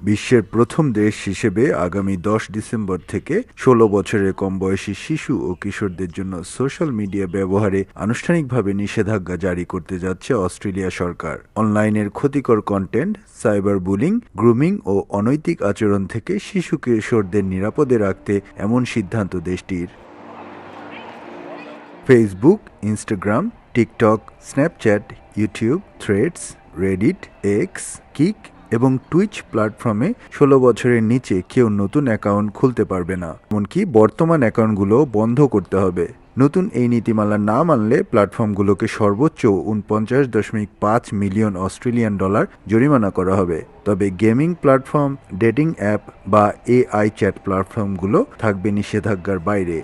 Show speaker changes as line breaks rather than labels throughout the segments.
বিশ্বের প্রথম দেশ হিসেবে আগামী 10 ডিসেম্বর থেকে 16 বছরের কম বয়সী শিশু ও কিশোরদের জন্য সোশ্যাল মিডিয়া ব্যবহারে আনুষ্ঠানিকভাবে নিষেধাজ্ঞা জারি করতে যাচ্ছে অস্ট্রেলিয়া সরকার। অনলাইনের ক্ষতিকর কন্টেন্ট, সাইবার বুলিং, গ্রুমিং ও অনৈতিক আচরণ থেকে শিশু কিশোরদের নিরাপদে রাখতে এমন সিদ্ধান্ত দেশটির। Facebook, Instagram, TikTok, Snapchat, YouTube, threads, Reddit, x, kick এবং টুইচ প্ল্যাটফর্মে 16 বছরের নিচে কেউ নতুন অ্যাকাউন্ট খুলতে পারবে না। এমনকি বর্তমান অ্যাকাউন্টগুলো বন্ধ করতে হবে। নতুন এই নীতিমালা না মানলে প্ল্যাটফর্মগুলোকে সর্বোচ্চ 49.5 মিলিয়ন অস্ট্রেলিয়ান ডলার জরিমানা করা হবে। তবে গেমিং প্ল্যাটফর্ম, ডেটিং অ্যাপ বা এআই চ্যাট প্ল্যাটফর্মগুলো থাকবে নিষেধাজ্ঞার বাইরে।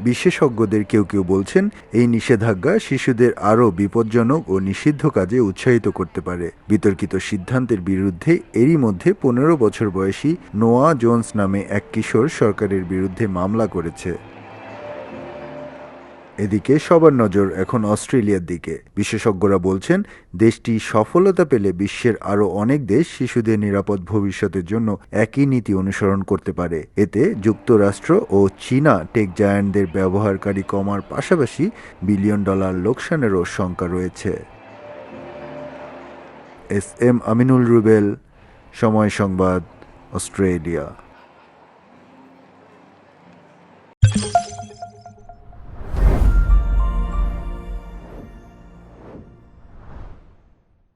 বিশেষজ্ঞদের কেউ কেউ বলছেন, এই নিষেধাজ্ঞা শিশুদের আরও বিপজ্জনক ও নিষিদ্ধ কাজে উৎসাহিত করতে পারে। বিতর্কিত সিদ্ধান্তের বিরুদ্ধে এরই মধ্যে 15 বছর বয়সী নোয়া জোন্স নামে এক কিশোর সরকারের বিরুদ্ধে মামলা করেছে। এদিকে সবার নজর এখন অস্ট্রেলিয়ার দিকে। বিশেষজ্ঞরা বলছেন, দেশটি সফলতা পেলে বিশ্বের আরও অনেক দেশ শিশুদের নিরাপদ ভবিষ্যতের জন্য একই নীতি অনুসরণ করতে পারে। এতে যুক্তরাষ্ট্র ও চীনা টেক জায়ান্টদের ব্যবহারকারী কমার পাশাপাশি বিলিয়ন ডলার লোকসানেরও শঙ্কা রয়েছে। এস এম আমিনুল রুবেল, সময় সংবাদ, অস্ট্রেলিয়া।